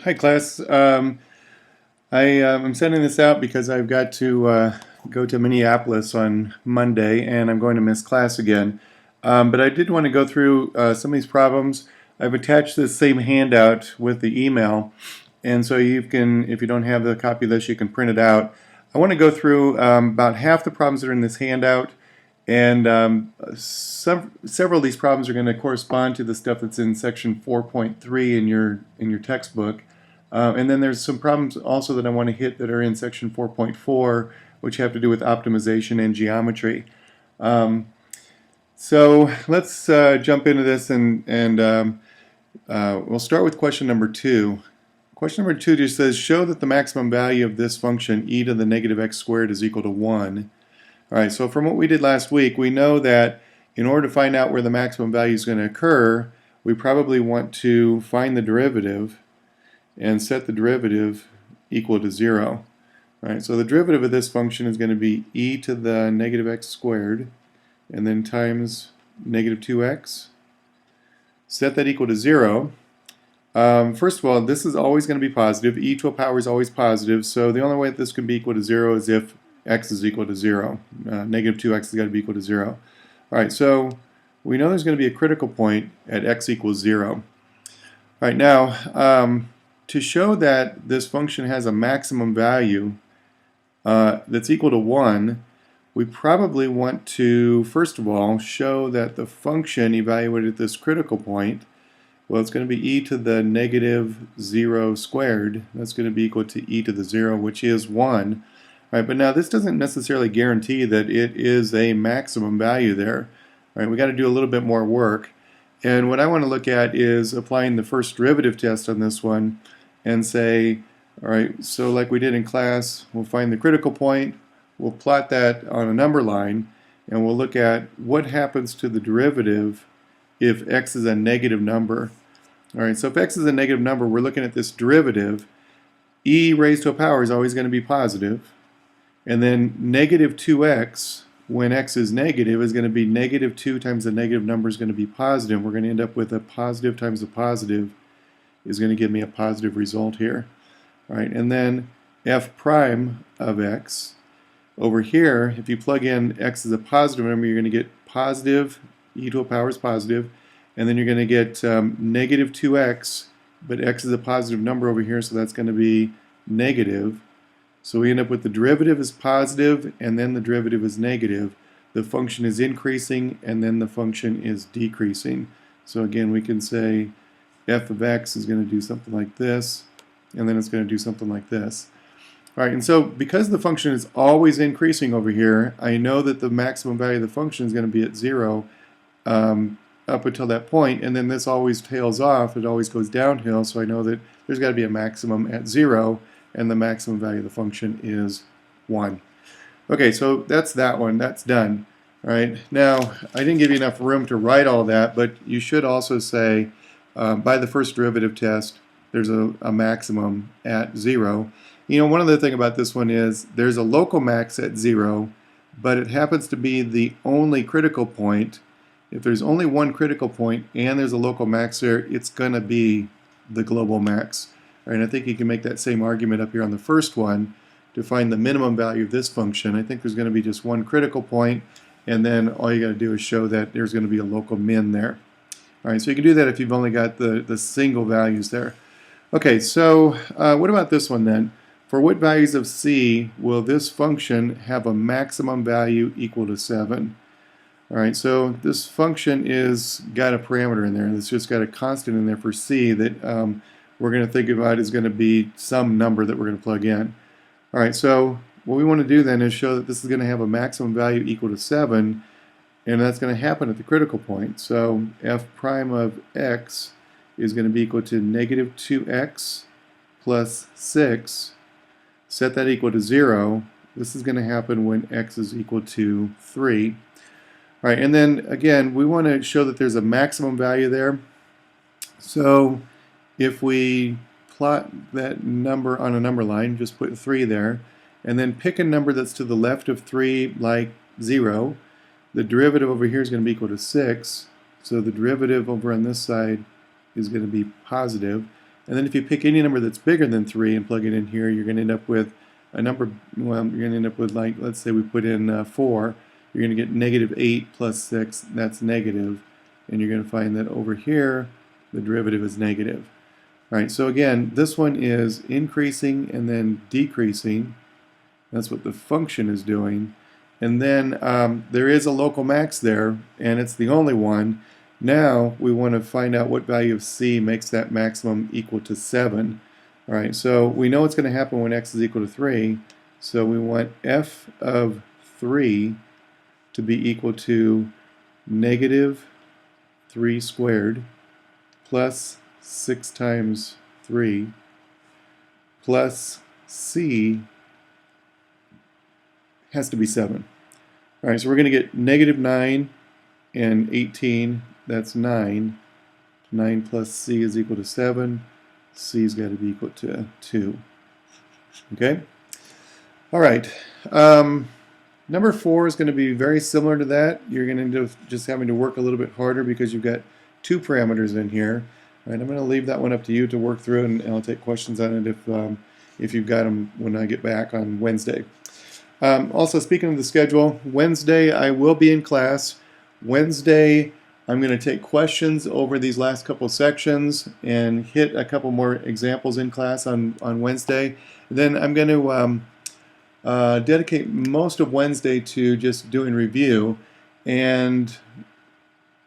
Hi, class. I'm sending this out because I've got to go to Minneapolis on Monday, and I'm going to miss class again. But I did want to go through some of these problems. I've attached this same handout with the email, and so you can, if you don't have the copy of this, you can print it out. I want to go through about half the problems that are in this handout, and several of these problems are going to correspond to the stuff that's in section 4.3 in your textbook. And then there's some problems also that I want to hit that are in section 4.4, which have to do with optimization and geometry. So let's jump into this, and we'll start with question number 2. Question number 2 just says, show that the maximum value of this function e to the negative x squared is equal to 1. All right, so from what we did last week, we know that in order to find out where the maximum value is going to occur, we probably want to find the derivative and set the derivative equal to 0. All right, so the derivative of this function is going to be e to the negative x squared, and then times negative 2x. Set that equal to 0. First of all, this is always going to be positive. E to a power is always positive, so the only way that this can be equal to 0 is if x is equal to 0. Negative 2x has got to be equal to 0. All right, so we know there's going to be a critical point at x equals 0. All right, now, to show that this function has a maximum value that's equal to 1, we probably want to, first of all, show that the function evaluated at this critical point, well, it's going to be e to the negative 0 squared. That's going to be equal to e to the 0, which is 1. All right, but now this doesn't necessarily guarantee that it is a maximum value there. All right, we got to do a little bit more work. And what I want to look at is applying the first derivative test on this one and say, all right, so like we did in class, we'll find the critical point, we'll plot that on a number line, and we'll look at what happens to the derivative if x is a negative number. All right, so if x is a negative number, we're looking at this derivative. E raised to a power is always going to be positive. And then negative 2x, when x is negative, is going to be negative 2 times the negative number is going to be positive. We're going to end up with a positive times a positive is going to give me a positive result here. All right, and then f prime of x. Over here, if you plug in x as a positive number, you're going to get positive, e to a power is positive, and then you're going to get negative 2x, but x is a positive number over here, so that's going to be negative. So we end up with the derivative is positive, and then the derivative is negative. The function is increasing, and then the function is decreasing. So again, we can say f of x is going to do something like this, and then it's going to do something like this. All right, and so because the function is always increasing over here, I know that the maximum value of the function is going to be at 0 up until that point, and then this always tails off. It always goes downhill, so I know that there's got to be a maximum at 0, and the maximum value of the function is 1. Okay, so that's that one. That's done. All right, now I didn't give you enough room to write all that, but you should also say by the first derivative test, there's a maximum at 0. You know, one other thing about this one is there's a local max at 0, but it happens to be the only critical point. If there's only one critical point and there's a local max there, it's going to be the global max. All right, and I think you can make that same argument up here on the first one to find the minimum value of this function. I think there's going to be just one critical point, and then all you got to do is show that there's going to be a local min there. All right, so you can do that if you've only got the single values there. Okay, so what about this one then? For what values of c will this function have a maximum value equal to 7? All right, so this function is got a parameter in there. It's just got a constant in there for c that we're going to think about is going to be some number that we're going to plug in. All right, so what we want to do then is show that this is going to have a maximum value equal to 7, and that's going to happen at the critical point. So f prime of x is going to be equal to negative 2x plus 6. Set that equal to 0. This is going to happen when x is equal to 3. All right, and then again, we want to show that there's a maximum value there. So if we plot that number on a number line, just put 3 there, and then pick a number that's to the left of 3, like 0. The derivative over here is going to be equal to 6. So the derivative over on this side is going to be positive. And then if you pick any number that's bigger than 3 and plug it in here, you're going to end up with a number, well, you're going to end up with, like, let's say we put in 4, you're going to get negative 8 plus 6, that's negative, and you're going to find that over here, the derivative is negative. All right, so again, this one is increasing and then decreasing. That's what the function is doing. And then there is a local max there, and it's the only one. Now we want to find out what value of c makes that maximum equal to 7. All right, so we know what's going to happen when x is equal to 3. So we want f of 3 to be equal to negative 3 squared plus 6 times 3 plus c has to be 7. All right, so we're going to get negative 9 and 18. That's 9. 9 plus c is equal to 7. C's got to be equal to 2. Okay? All right. Number 4 is going to be very similar to that. You're going to end up just having to work a little bit harder because you've got 2 parameters in here. All right, I'm going to leave that one up to you to work through, and I'll take questions on it if you've got them when I get back on Wednesday. Also, speaking of the schedule, Wednesday I will be in class. Wednesday I'm going to take questions over these last couple sections and hit a couple more examples in class on Wednesday. Then I'm going to dedicate most of Wednesday to just doing review, and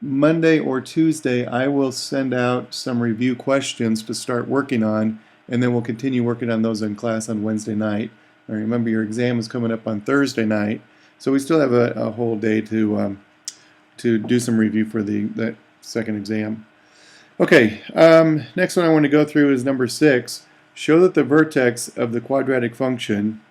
Monday or Tuesday I will send out some review questions to start working on, and then we'll continue working on those in class on Wednesday night. Now remember, your exam is coming up on Thursday night, so we still have a whole day to do some review for that second exam. Okay, next one I want to go through is number 6. Show that the vertex of the quadratic function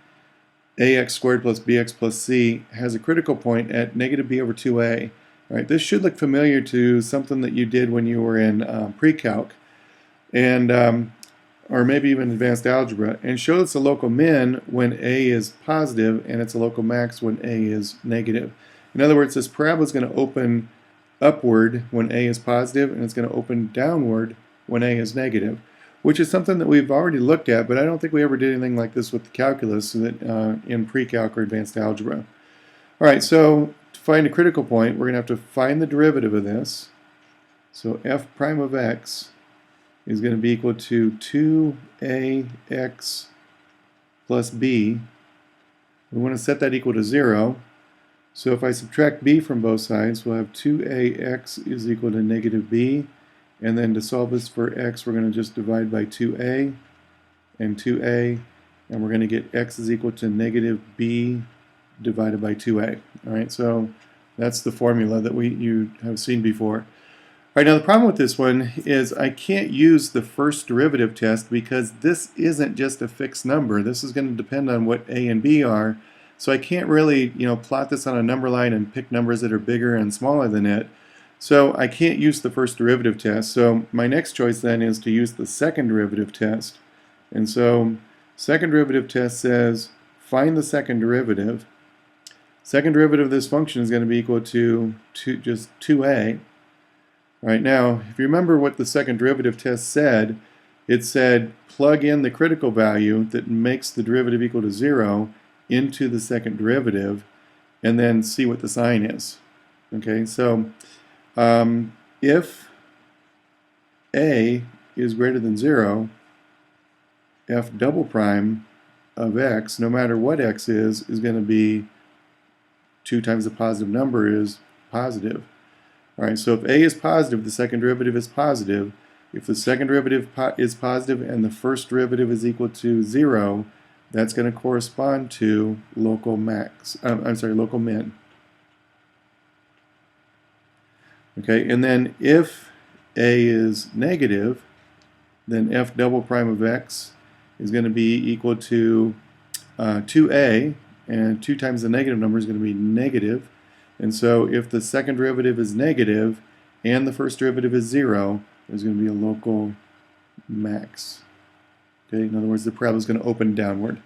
ax squared plus bx plus c has a critical point at negative b over 2a. All right, this should look familiar to something that you did when you were in pre-calc, and or maybe even advanced algebra, and show it's a local min when a is positive and it's a local max when a is negative. In other words, this parabola is going to open upward when a is positive, and it's going to open downward when a is negative, which is something that we've already looked at, but I don't think we ever did anything like this with the calculus in pre-calc or advanced algebra. All right, so to find a critical point, we're going to have to find the derivative of this. So f prime of x is going to be equal to 2ax plus b. We want to set that equal to 0. So if I subtract b from both sides, we'll have 2ax is equal to negative b. And then to solve this for x, we're going to just divide by 2a and 2a. And we're going to get x is equal to negative b divided by 2a. All right, so that's the formula that you have seen before. All right, now the problem with this one is I can't use the first derivative test because this isn't just a fixed number. This is going to depend on what a and b are. So I can't really, plot this on a number line and pick numbers that are bigger and smaller than it. So I can't use the first derivative test. So my next choice then is to use the second derivative test. And so second derivative test says find the second derivative. Second derivative of this function is going to be equal to just 2a. All right, now if you remember what the second derivative test said, it said plug in the critical value that makes the derivative equal to 0 into the second derivative and then see what the sign is. Okay, so if a is greater than 0, f double prime of x, no matter what x is going to be 2 times the positive number is positive. All right, so if a is positive, the second derivative is positive. If the second derivative is positive and the first derivative is equal to 0, that's going to correspond to local local min. Okay, and then if a is negative, then f double prime of x is going to be equal to 2a, and 2 times the negative number is going to be negative. And so if the second derivative is negative and the first derivative is 0, there's going to be a local max. Okay, in other words, the parabola is going to open downward.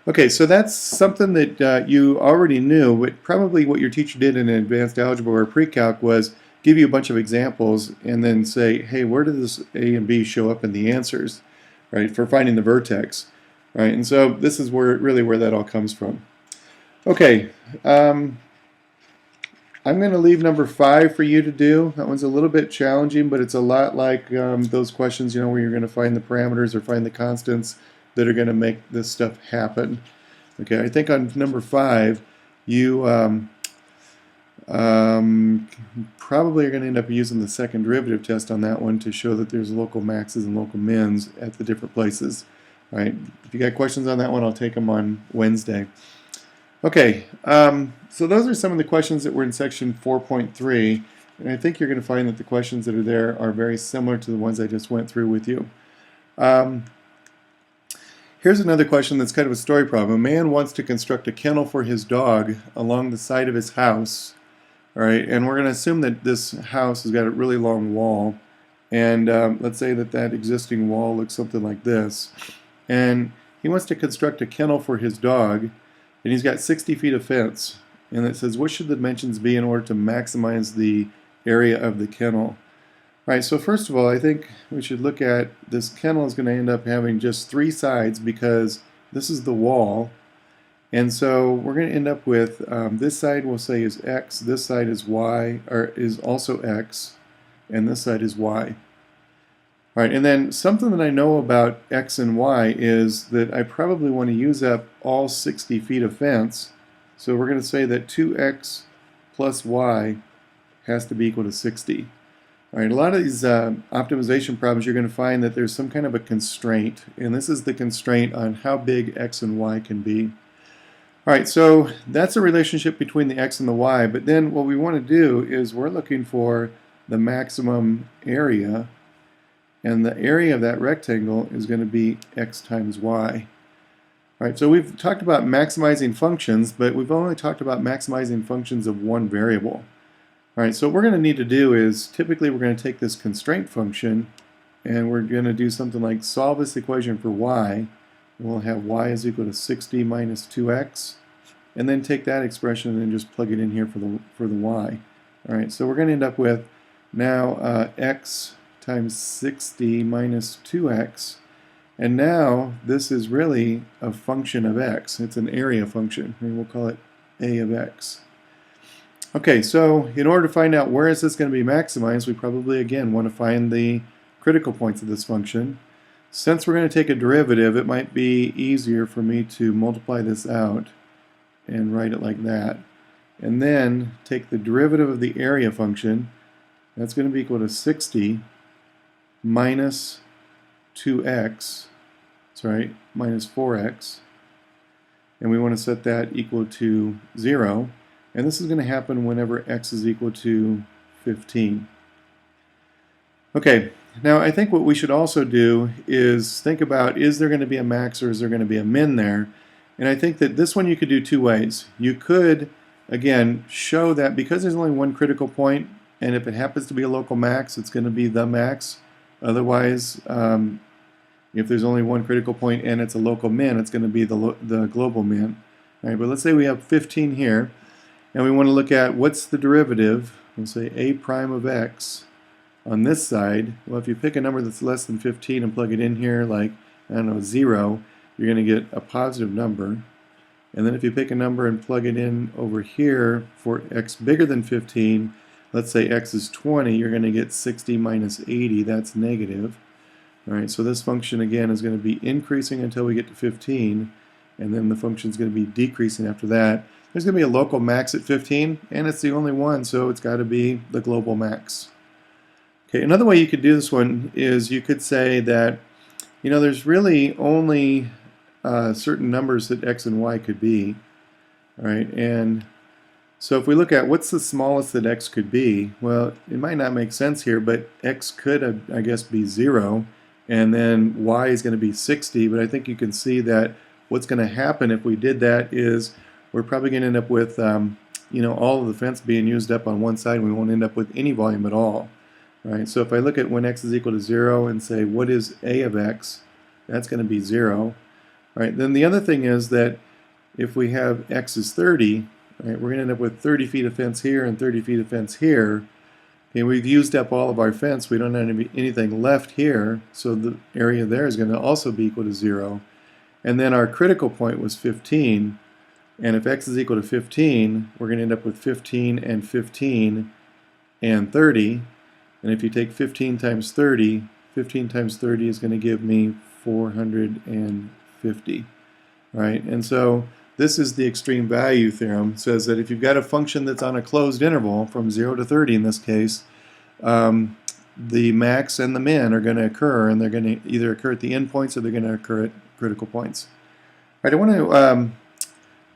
Okay, so that's something that you already knew, but probably what your teacher did in advanced algebra or pre-calc was give you a bunch of examples and then say, hey, where does A and B show up in the answers, right, for finding the vertex, right? And so this is really where that all comes from. Okay, I'm going to leave number 5 for you to do. That one's a little bit challenging, but it's a lot like those questions, where you're going to find the parameters or find the constants that are going to make this stuff happen. Okay, I think on number 5, you probably are going to end up using the second derivative test on that one to show that there's local maxes and local mins at the different places. All right, if you got questions on that one, I'll take them on Wednesday. Okay, so those are some of the questions that were in section 4.3, and I think you're going to find that the questions that are there are very similar to the ones I just went through with you. Here's another question that's kind of a story problem. A man wants to construct a kennel for his dog along the side of his house. All right, and we're going to assume that this house has got a really long wall, and let's say that that existing wall looks something like this, and he wants to construct a kennel for his dog, and he's got 60 feet of fence, and it says what should the dimensions be in order to maximize the area of the kennel. All right, so first of all, I think we should look at this kennel is going to end up having just 3 sides because this is the wall. And so we're going to end up with this side we'll say is x, this side is y, or is also x, and this side is y. All right, and then something that I know about x and y is that I probably want to use up all 60 feet of fence. So we're going to say that 2x plus y has to be equal to 60. All right, a lot of these optimization problems, you're going to find that there's some kind of a constraint, and this is the constraint on how big x and y can be. All right, so that's a relationship between the x and the y, but then what we want to do is we're looking for the maximum area, and the area of that rectangle is going to be x times y. All right, so we've talked about maximizing functions, but we've only talked about maximizing functions of one variable. All right, so what we're going to need to do is typically we're going to take this constraint function and we're going to do something like solve this equation for y. We'll have y is equal to 60 minus 2x, and then take that expression and then just plug it in here for the y. All right, so we're going to end up with now x times 60 minus 2x, and now this is really a function of x. It's an area function, and we'll call it a of x. Okay, so in order to find out where is this going to be maximized, we probably again want to find the critical points of this function. Since we're going to take a derivative, it might be easier for me to multiply this out and write it like that. And then take the derivative of the area function. That's going to be equal to 60 minus 2x, that's right, minus 4x. And we want to set that equal to 0. And this is going to happen whenever x is equal to 15. Okay, now I think what we should also do is think about, is there going to be a max or is there going to be a min there? And I think that this one you could do 2 ways. You could, again, show that because there's only one critical point, and if it happens to be a local max, it's going to be the max. Otherwise, if there's only one critical point and it's a local min, it's going to be the global min. All right, but let's say we have 15 here, and we want to look at what's the derivative. We'll say a prime of x on this side. Well, if you pick a number that's less than 15 and plug it in here, like, I don't know, 0, you're going to get a positive number. And then if you pick a number and plug it in over here for x bigger than 15, let's say x is 20, you're going to get 60 minus 80, that's negative. All right, so this function again is going to be increasing until we get to 15, and then the function is going to be decreasing after that. There's going to be a local max at 15, and it's the only one, so it's got to be the global max. Okay, another way you could do this one is you could say that, there's really only certain numbers that x and y could be. All right, and so if we look at what's the smallest that x could be, well, it might not make sense here, but x could, I guess, be 0, and then y is going to be 60, but I think you can see that what's going to happen if we did that is we're probably going to end up with, all of the fence being used up on one side, and we won't end up with any volume at all. All right, so if I look at when x is equal to 0 and say, what is a of x? That's going to be 0. All right, then the other thing is that if we have x is 30, all right, we're going to end up with 30 feet of fence here and 30 feet of fence here. Okay, we've used up all of our fence. We don't have anything left here, so the area there is going to also be equal to 0. And then our critical point was 15. And if x is equal to 15, we're going to end up with 15 and 15 and 30. And if you take 15 times 30, 15 times 30 is going to give me 450. Right? And so this is the extreme value theorem. It says that if you've got a function that's on a closed interval, from 0 to 30 in this case, the max and the min are going to occur, and they're going to either occur at the endpoints or they're going to occur at critical points. All right, I want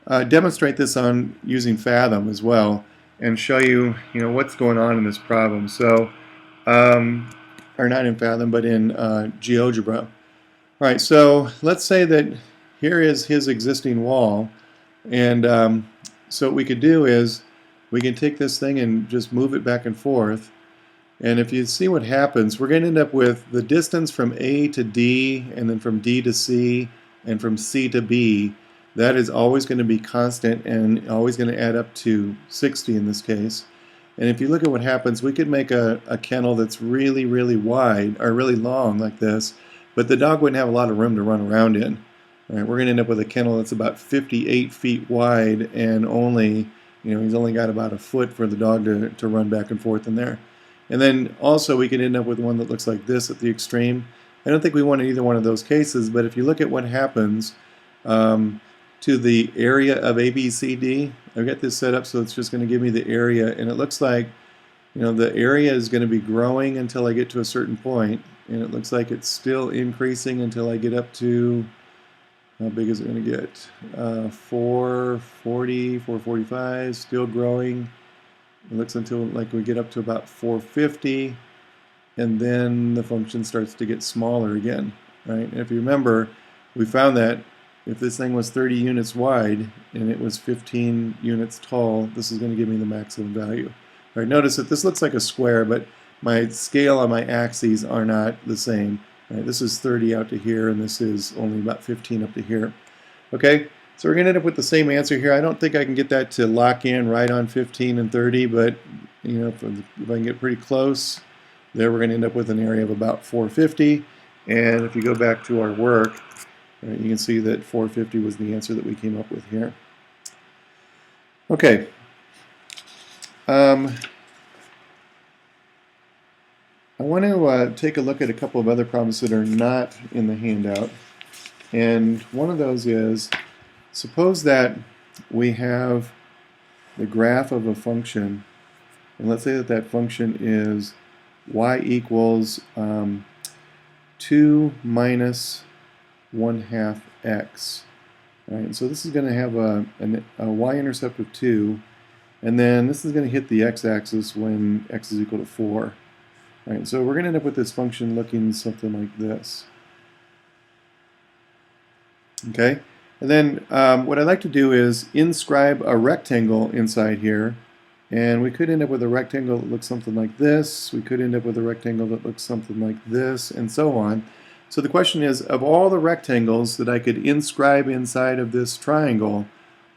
to demonstrate this on using Fathom as well, and show you, what's going on in this problem. So, or not in Fathom, but in GeoGebra. All right, so let's say that here is his existing wall, and so what we could do is we can take this thing and just move it back and forth. And if you see what happens, we're going to end up with the distance from A to D, and then from D to C, and from C to B. That is always going to be constant and always going to add up to 60 in this case. And if you look at what happens, we could make a kennel that's really, really wide, or really long like this, but the dog wouldn't have a lot of room to run around in. All right, we're going to end up with a kennel that's about 58 feet wide, and only, he's only got about a foot for the dog to run back and forth in there. And then also we can end up with one that looks like this at the extreme. I don't think we want either one of those cases, but if you look at what happens to the area of ABCD, I've got this set up so it's just going to give me the area, and it looks like the area is going to be growing until I get to a certain point, and it looks like it's still increasing until I get up to, how big is it going to get? 440, 445, still growing. It looks until like we get up to about 450, and then the function starts to get smaller again, right? And if you remember, we found that if this thing was 30 units wide and it was 15 units tall, this is going to give me the maximum value. All right, notice that this looks like a square, but my scale on my axes are not the same. All right, this is 30 out to here, and this is only about 15 up to here. Okay? So we're going to end up with the same answer here. I don't think I can get that to lock in right on 15 and 30, but if I can get pretty close, there we're going to end up with an area of about 450. And if you go back to our work, you can see that 450 was the answer that we came up with here. Okay. I want to take a look at a couple of other problems that are not in the handout. And one of those is, suppose that we have the graph of a function, and let's say that that function is y equals 2 minus 1/2 x. Right, so this is going to have a y-intercept of 2, and then this is going to hit the x-axis when x is equal to 4. Right, so we're going to end up with this function looking something like this. Okay? And then what I'd like to do is inscribe a rectangle inside here, and we could end up with a rectangle that looks something like this. We could end up with a rectangle that looks something like this, and so on. So the question is, of all the rectangles that I could inscribe inside of this triangle,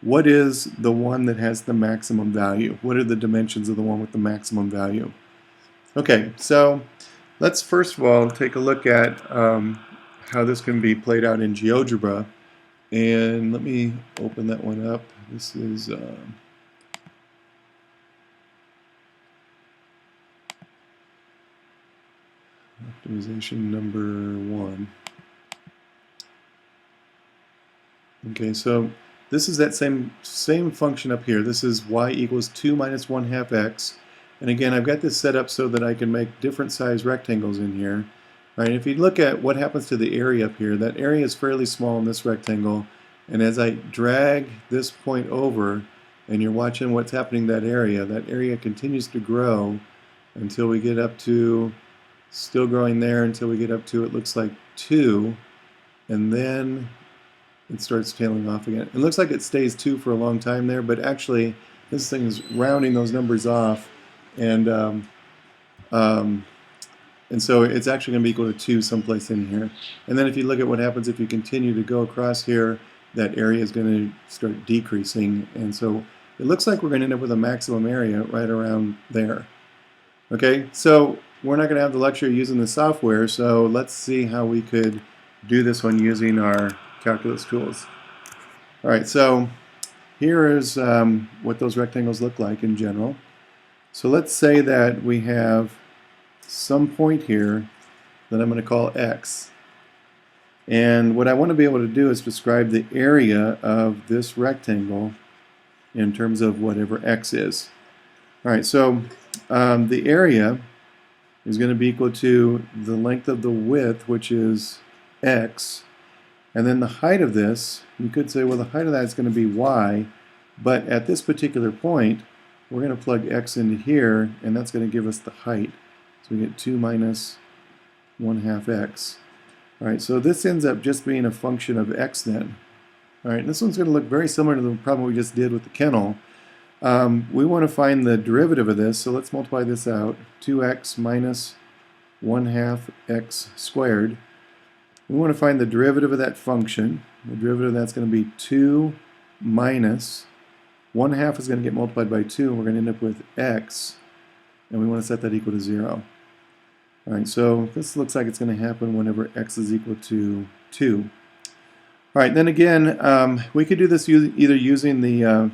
what is the one that has the maximum value? What are the dimensions of the one with the maximum value? Okay, so let's first of all take a look at how this can be played out in GeoGebra. And let me open that one up. This is optimization number 1. Okay, so this is that same function up here. This is y equals 2 minus 1/2 x. And again, I've got this set up so that I can make different size rectangles in here. Right, if you look at what happens to the area up here, that area is fairly small in this rectangle, and as I drag this point over, and you're watching what's happening in that area continues to grow until we get up to, still growing there until we get up to, it looks like 2, and then it starts tailing off again. It looks like it stays 2 for a long time there, but actually this thing is rounding those numbers off, and so it's actually going to be equal to 2 someplace in here. And then if you look at what happens if you continue to go across here, that area is going to start decreasing. And so it looks like we're going to end up with a maximum area right around there. Okay, so we're not going to have the luxury of using the software, so let's see how we could do this one using our calculus tools. All right, so here is what those rectangles look like in general. So let's say that we have some point here that I'm going to call x. And what I want to be able to do is describe the area of this rectangle in terms of whatever x is. All right, so the area is going to be equal to the length of the width, which is x, and then the height of this, you could say, well, the height of that is going to be y, but at this particular point, we're going to plug x into here, and that's going to give us the height. So we get 2 minus 1/2 x. All right, so this ends up just being a function of x then. All right, and this one's going to look very similar to the problem we just did with the kennel. We want to find the derivative of this, so let's multiply this out. 2x minus 1/2 x squared. We want to find the derivative of that function. The derivative of that's going to be 2 minus 1/2 is going to get multiplied by 2, and we're going to end up with x, and we want to set that equal to 0. All right, so this looks like it's going to happen whenever x is equal to 2. All right, then again, we could do this either using the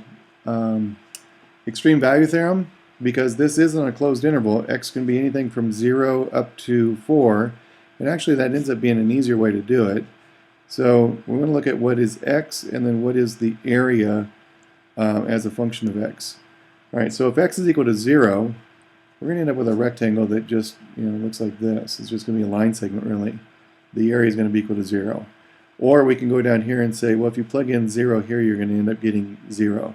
extreme value theorem, because this isn't a closed interval. X can be anything from 0 up to 4, and actually that ends up being an easier way to do it. So we're going to look at what is x and then what is the area as a function of x. All right, so if x is equal to 0, we're going to end up with a rectangle that just looks like this. It's just going to be a line segment, really. The area is going to be equal to 0. Or we can go down here and say, well, if you plug in 0 here, you're going to end up getting 0.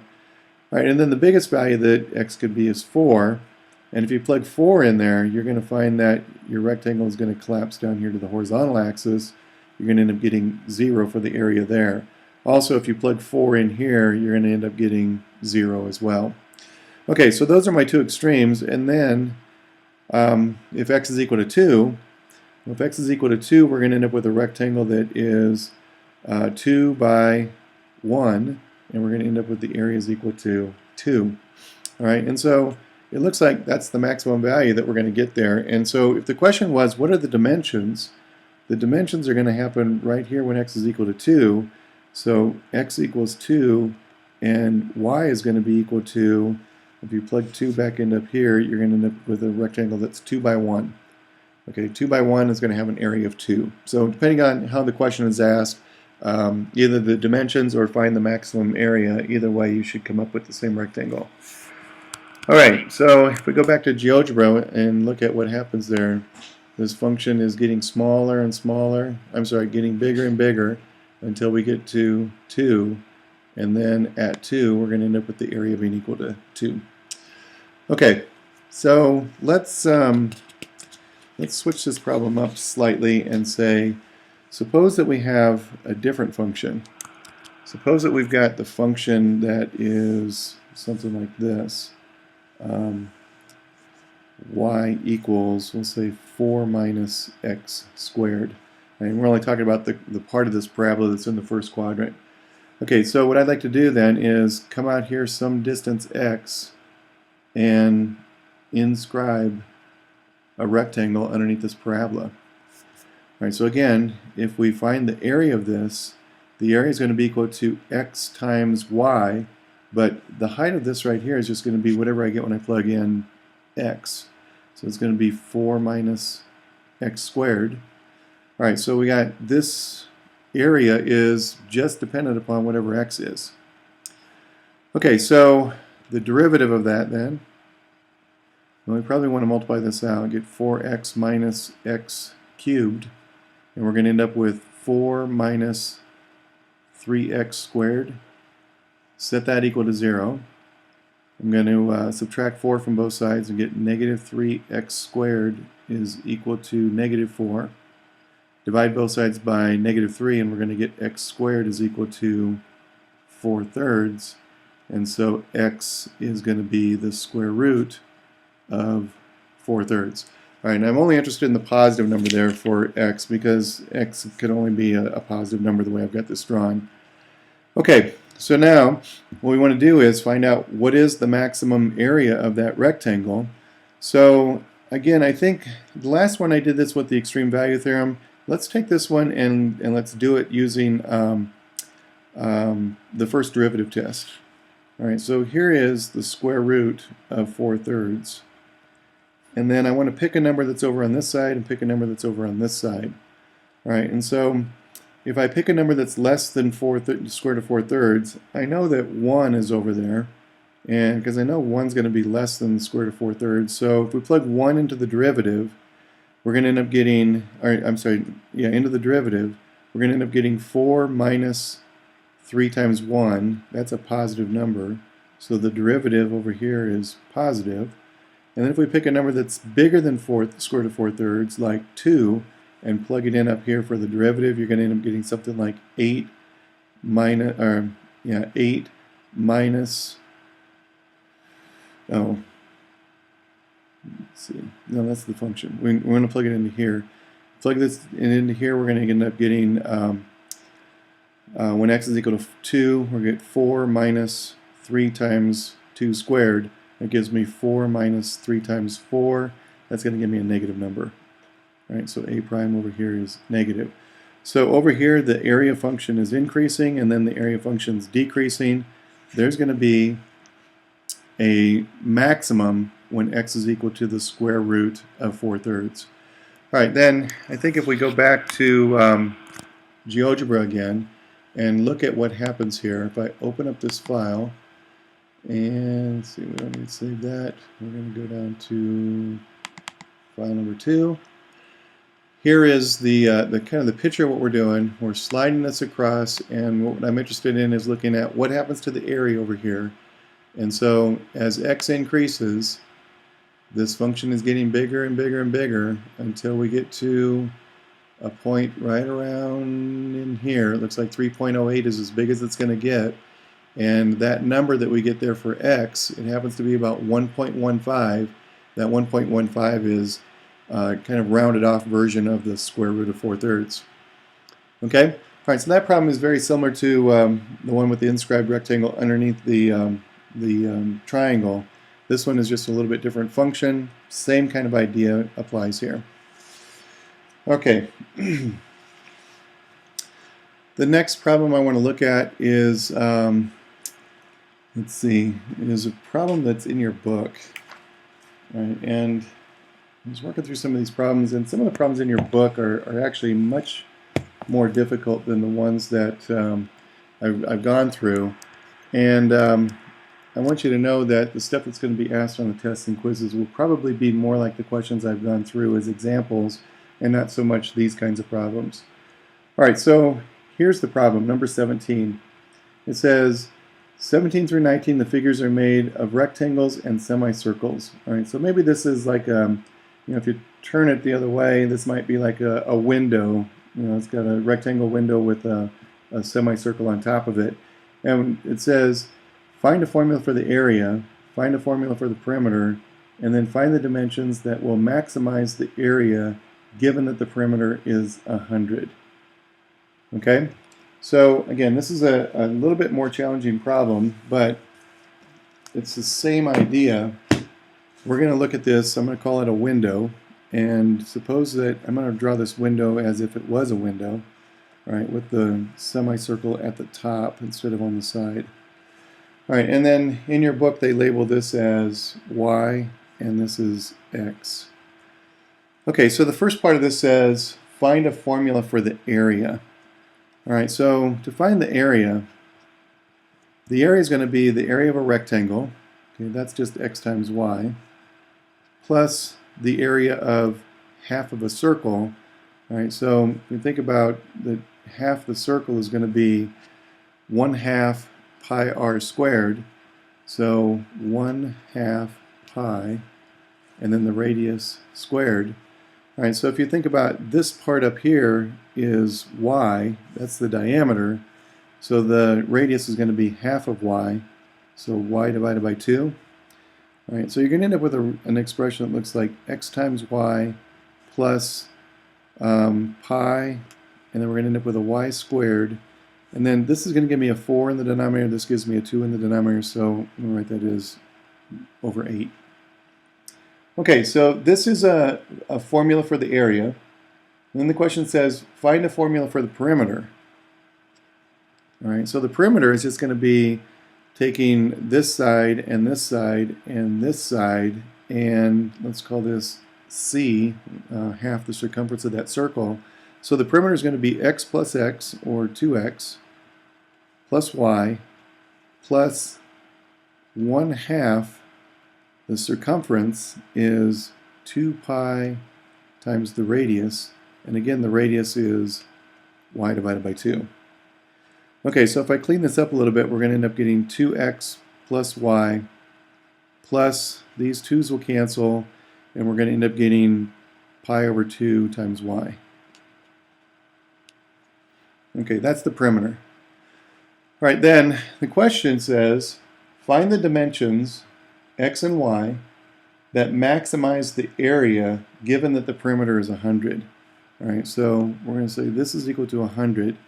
All right, and then the biggest value that x could be is 4. And if you plug 4 in there, you're going to find that your rectangle is going to collapse down here to the horizontal axis. You're going to end up getting 0 for the area there. Also, if you plug 4 in here, you're going to end up getting 0 as well. Okay, so those are my two extremes. And then if x is equal to 2, if x is equal to 2, we're going to end up with a rectangle that is 2 by 1. And we're going to end up with the area is equal to 2. All right, and so it looks like that's the maximum value that we're going to get there. And so if the question was, what are the dimensions? The dimensions are going to happen right here when x is equal to 2. So x equals 2, and y is going to be equal to, if you plug 2 back in up here, you're going to end up with a rectangle that's 2 by 1. Okay, 2 by 1 is going to have an area of 2. So depending on how the question is asked, either the dimensions or find the maximum area, either way you should come up with the same rectangle. Alright, so if we go back to GeoGebra and look at what happens there, this function is getting smaller and smaller, getting bigger and bigger until we get to 2, and then at 2 we're going to end up with the area being equal to 2. Okay, so let's switch this problem up slightly and say, suppose that we have a different function. Suppose that we've got the function that is something like this. Y equals, we'll say 4 minus x squared. And we're only talking about the part of this parabola that's in the first quadrant. Okay, so what I'd like to do then is come out here some distance x and inscribe a rectangle underneath this parabola. All right, so again, if we find the area of this, the area is going to be equal to x times y, but the height of this right here is just going to be whatever I get when I plug in x. So it's going to be 4 minus x squared. All right, so we got this area is just dependent upon whatever x is. Okay, so the derivative of that then, well, we probably want to multiply this out, get 4x minus x cubed, and we're going to end up with 4 minus 3x squared. Set that equal to 0. I'm going to subtract 4 from both sides and get negative 3x squared is equal to negative 4. Divide both sides by negative 3, and we're going to get x squared is equal to 4/3. And so x is going to be the square root of 4/3. All right, and I'm only interested in the positive number there for x because x could only be a positive number the way I've got this drawn. Okay, so now what we want to do is find out what is the maximum area of that rectangle. So again, I think the last one I did this with the extreme value theorem. Let's take this one and let's do it using the first derivative test. All right, so here is the square root of 4/3. And then I want to pick a number that's over on this side and pick a number that's over on this side. All right, and so if I pick a number that's less than square root of 4/3, I know that 1 is over there. And because I know 1's going to be less than the square root of 4/3. So if we plug 1 into the derivative, we're going to end up getting, into the derivative, we're going to end up getting 4 minus 3 times 1. That's a positive number. So the derivative over here is positive. And then if we pick a number that's bigger than square root of 4/3, like 2, and plug it in up here for the derivative, you're going to end up getting something like 8 minus, let's see. No, that's the function. We're going to plug it into here. Plug this into here, we're going to end up getting, when x is equal to 2, we're going to get 4 minus 3 times 2 squared. That gives me 4 minus 3 times 4. That's going to give me a negative number. All right, so a prime over here is negative. So over here, the area function is increasing, and then the area function is decreasing. There's going to be a maximum when x is equal to the square root of 4/3. All right, then I think if we go back to GeoGebra again and look at what happens here, if I open up this file, and let's see, we don't need to save that. We're going to go down to file number 2. Here is the kind of the picture of what we're doing. We're sliding this across, and what I'm interested in is looking at what happens to the area over here. And so as x increases, this function is getting bigger and bigger and bigger until we get to a point right around in here. It looks like 3.08 is as big as it's going to get. And that number that we get there for x, it happens to be about 1.15. That 1.15 is kind of rounded off version of the square root of 4/3. Okay? All right, so that problem is very similar to the one with the inscribed rectangle underneath the triangle. This one is just a little bit different function. Same kind of idea applies here. Okay. The next problem I want to look at is, let's see, it is a problem that's in your book. Right, and I was working through some of these problems, and some of the problems in your book are actually much more difficult than the ones that I've gone through. And I want you to know that the stuff that's going to be asked on the tests and quizzes will probably be more like the questions I've gone through as examples, and not so much these kinds of problems. All right, so here's the problem, number 17. It says, 17 through 19, the figures are made of rectangles and semicircles. All right, so maybe this is like if you turn it the other way, this might be like a window. It's got a rectangle window with a semicircle on top of it. And it says, find a formula for the area, find a formula for the perimeter, and then find the dimensions that will maximize the area given that the perimeter is 100. Okay? So again, this is a little bit more challenging problem, but it's the same idea. We're going to look at this. I'm going to call it a window, and suppose that I'm going to draw this window as if it was a window, all right, with the semicircle at the top instead of on the side. All right, and then in your book they label this as y, and this is x. Okay, so the first part of this says find a formula for the area. All right, so to find the area is going to be the area of a rectangle. Okay, that's just x times y, plus the area of half of a circle. All right, so if you think about the half the circle is going to be 1/2 pi r squared. So 1/2 pi, and then the radius squared. All right, so if you think about this part up here is y, that's the diameter. So the radius is going to be half of y, so y divided by 2. All right, so you're going to end up with an expression that looks like x times y plus pi, and then we're going to end up with a y squared. And then this is going to give me a 4 in the denominator, this gives me a 2 in the denominator, so I'm going to write that as over 8. Okay, so this is a formula for the area. And then the question says, find a formula for the perimeter. All right, so the perimeter is just going to be taking this side and this side and this side, and let's call this C, half the circumference of that circle. So the perimeter is going to be x plus x, or 2x, plus y, plus 1/2. The circumference is 2 pi times the radius, and again the radius is y divided by 2. Okay, so if I clean this up a little bit, we're going to end up getting 2x plus y plus these 2's will cancel, and we're going to end up getting pi over 2 times y. Okay, that's the perimeter. All right, then the question says, find the dimensions x and y that maximize the area given that the perimeter is 100. All right, so we're going to say this is equal to 100.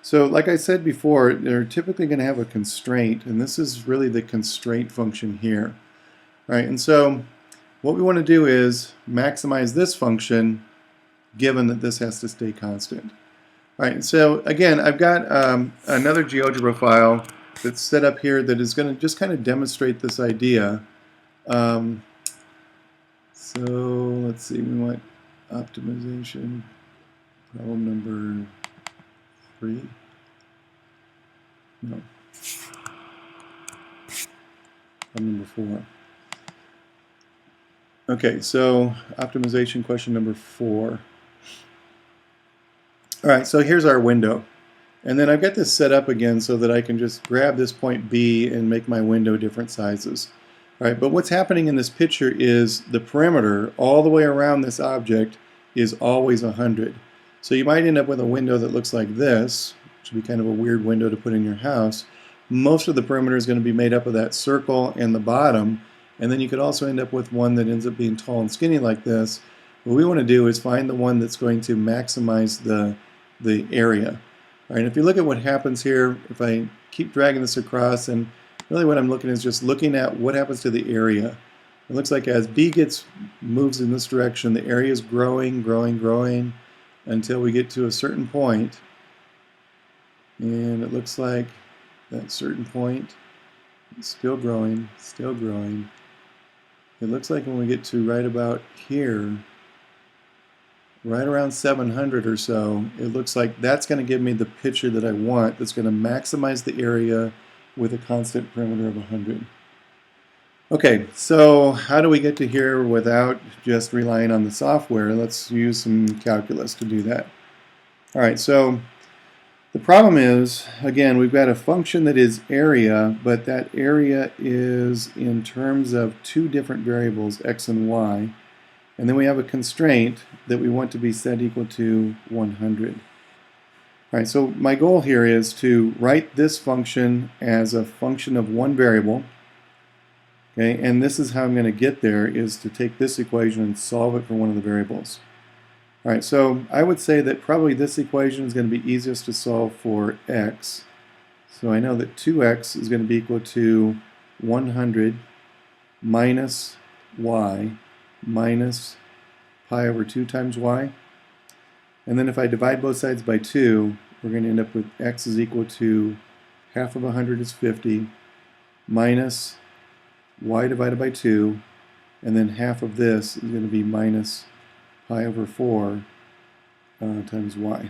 So like I said before, they're typically going to have a constraint, and this is really the constraint function here. All right, and so what we want to do is maximize this function given that this has to stay constant. All right, so again, I've got another GeoGebra file that's set up here that is going to just kind of demonstrate this idea. So let's see, we want optimization, problem number 3. No. Problem number 4. Okay, so optimization question number 4. All right, so here's our window. And then I've got this set up again so that I can just grab this point B and make my window different sizes. All right, but what's happening in this picture is the perimeter all the way around this object is always 100. So you might end up with a window that looks like this, which would be kind of a weird window to put in your house. Most of the perimeter is going to be made up of that circle and the bottom, and then you could also end up with one that ends up being tall and skinny like this. What we want to do is find the one that's going to maximize the area. All right, if you look at what happens here, if I keep dragging this across, and really what I'm looking is just looking at what happens to the area. It looks like as B moves in this direction, the area is growing, growing, growing until we get to a certain point. And it looks like that certain point is still growing, still growing. It looks like when we get to right about here, right around 700 or so, it looks like that's going to give me the picture that I want, that's going to maximize the area with a constant perimeter of 100. Okay, so how do we get to here without just relying on the software? Let's use some calculus to do that. All right, so the problem is, again, we've got a function that is area, but that area is in terms of 2 different variables, x and y. And then we have a constraint that we want to be set equal to 100. All right, so my goal here is to write this function as a function of one variable. Okay, and this is how I'm going to get there, is to take this equation and solve it for one of the variables. All right, so I would say that probably this equation is going to be easiest to solve for x. So I know that 2x is going to be equal to 100 minus y minus pi over 2 times y. And then if I divide both sides by 2, we're going to end up with x is equal to half of 100 is 50 minus y divided by 2, and then half of this is going to be minus pi over 4 times y.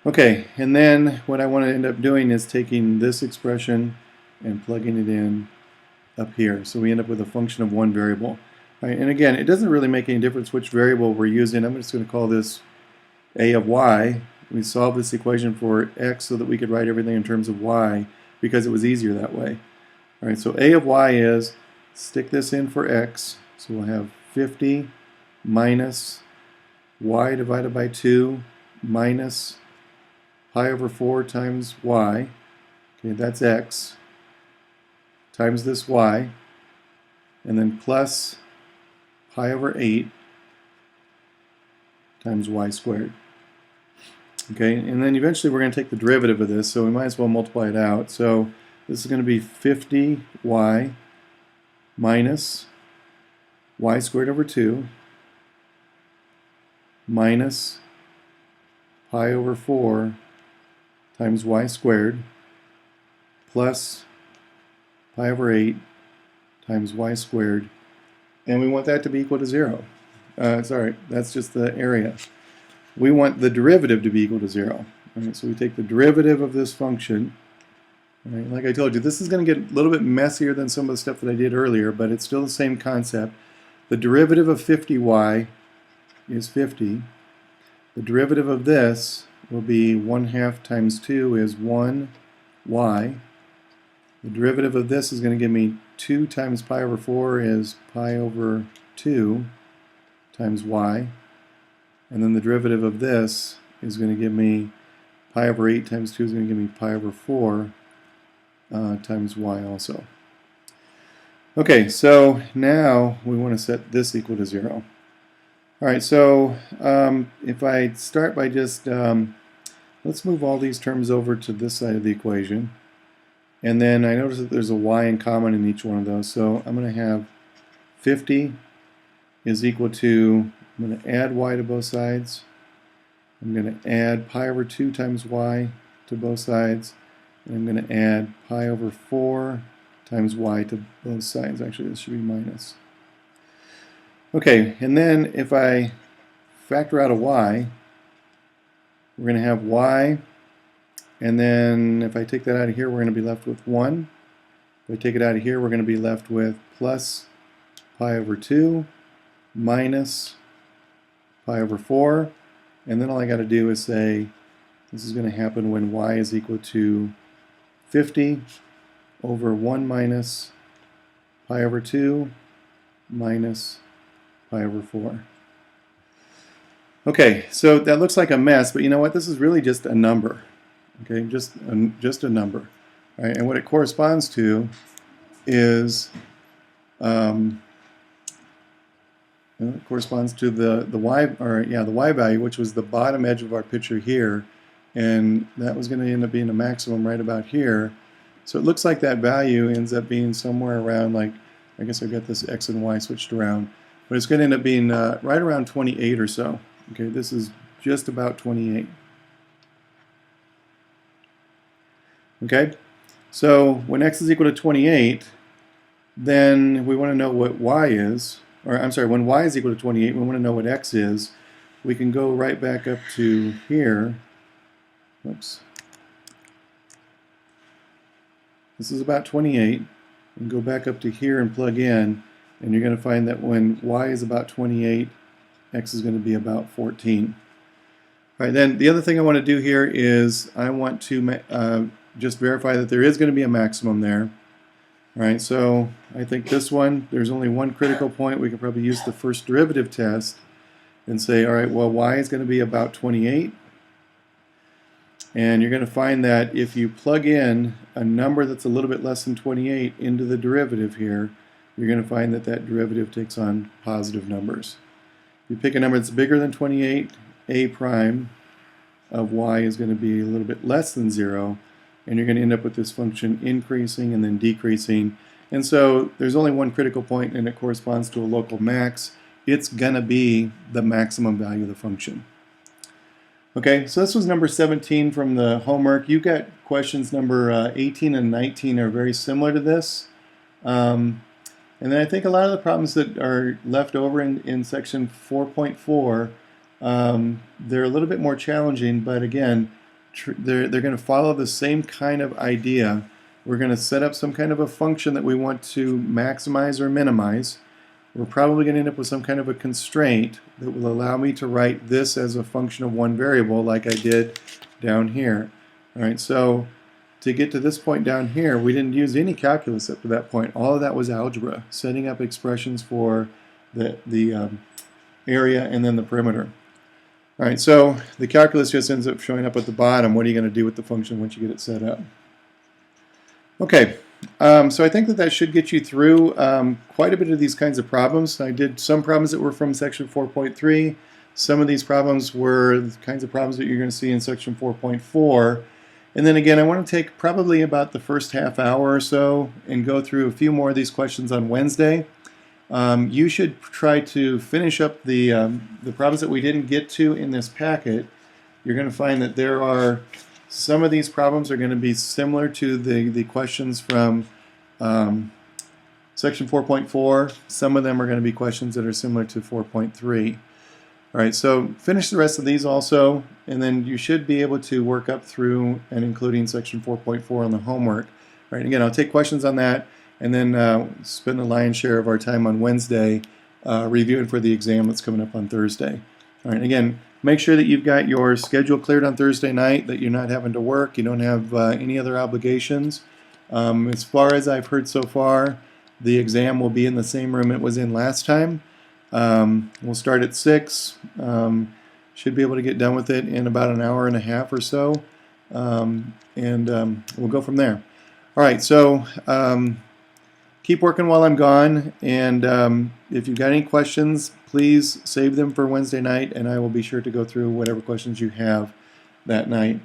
Okay, and then what I want to end up doing is taking this expression and plugging it in up here. So we end up with a function of one variable. All right, and again, it doesn't really make any difference which variable we're using. I'm just going to call this a of y. We solved this equation for x so that we could write everything in terms of y because it was easier that way. All right, so a of y is, stick this in for x, so we'll have 50 minus y divided by 2 minus pi over 4 times y. Okay, that's x, times this y, and then plus pi over 8 times y squared. Okay, and then eventually we're going to take the derivative of this, so we might as well multiply it out. So this is going to be 50y minus y squared over 2 minus pi over 4 times y squared plus pi over 8 times y squared, and we want that to be equal to 0. Sorry, that's just the area. We want the derivative to be equal to 0. Right, so we take the derivative of this function. Right, like I told you, this is going to get a little bit messier than some of the stuff that I did earlier, but it's still the same concept. The derivative of 50y is 50. The derivative of this will be 1/2 times 2 is 1y. The derivative of this is going to give me 2 times pi over 4 is pi over 2 times y. And then the derivative of this is going to give me pi over 8 times 2 is going to give me pi over 4 times y also. Okay, so now we want to set this equal to 0. Alright, so if I start by just, let's move all these terms over to this side of the equation. And then I notice that there's a y in common in each one of those. So I'm going to have 50 is equal to, I'm going to add y to both sides. I'm going to add pi over 2 times y to both sides. And I'm going to add pi over 4 times y to both sides. Actually, this should be minus. Okay, and then if I factor out a y, we're going to have y, and then if I take that out of here, we're going to be left with 1. If I take it out of here, we're going to be left with plus pi over 2 minus pi over 4, and then all I got to do is say this is going to happen when y is equal to 50 over 1 minus pi over 2 minus pi over 4. Okay, so that looks like a mess, but you know what? This is really just a number. Okay, just a number. All right, and what it corresponds to is it corresponds to the y value, which was the bottom edge of our picture here, and that was going to end up being a maximum right about here. So it looks like that value ends up being somewhere around, like, I guess I've got this x and y switched around, but it's going to end up being right around 28 or so. Okay, this is just about 28. Okay, so when x is equal to 28, then we want to know what y is, or I'm sorry, when y is equal to 28, we want to know what x is. We can go right back up to here. Oops. This is about 28. And go back up to here and plug in, and you're going to find that when y is about 28, x is going to be about 14. All right, then the other thing I want to do here is I want to just verify that there is going to be a maximum there. All right, so I think this one, there's only one critical point. We can probably use the first derivative test and say, all right, well, y is going to be about 28. And you're going to find that if you plug in a number that's a little bit less than 28 into the derivative here, you're going to find that that derivative takes on positive numbers. If you pick a number that's bigger than 28, a prime of y is going to be a little bit less than 0, and you're going to end up with this function increasing and then decreasing. And so there's only one critical point, and it corresponds to a local max. It's going to be the maximum value of the function. Okay, so this was number 17 from the homework. You got questions number 18 and 19 are very similar to this. And then I think a lot of the problems that are left over in section 4.4, they're a little bit more challenging, but again, they're going to follow the same kind of idea. We're going to set up some kind of a function that we want to maximize or minimize. We're probably going to end up with some kind of a constraint that will allow me to write this as a function of one variable like I did down here. All right, so to get to this point down here, we didn't use any calculus up to that point. All of that was algebra, setting up expressions for the area and then the perimeter. All right, so the calculus just ends up showing up at the bottom. What are you going to do with the function once you get it set up? Okay. So I think that should get you through quite a bit of these kinds of problems. I did some problems that were from section 4.3. Some of these problems were the kinds of problems that you're going to see in section 4.4. And then again, I want to take probably about the first half hour or so and go through a few more of these questions on Wednesday. You should try to finish up the problems that we didn't get to in this packet. You're going to find that there are some of these problems are going to be similar to the questions from section 4.4. Some of them are going to be questions that are similar to 4.3. All right, so finish the rest of these also, and then you should be able to work up through and including section 4.4 on the homework. All right, again, I'll take questions on that, and then spend the lion's share of our time on Wednesday reviewing for the exam that's coming up on Thursday. All right, again, make sure that you've got your schedule cleared on Thursday night, that you're not having to work, you don't have any other obligations. As far as I've heard so far, the exam will be in the same room it was in last time. We'll start at 6. Should be able to get done with it in about an hour and a half or so, and we'll go from there. All right, so keep working while I'm gone, and if you've got any questions, please save them for Wednesday night, and I will be sure to go through whatever questions you have that night.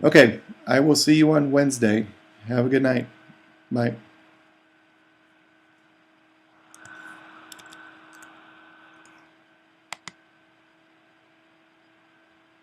Okay, I will see you on Wednesday. Have a good night. Bye.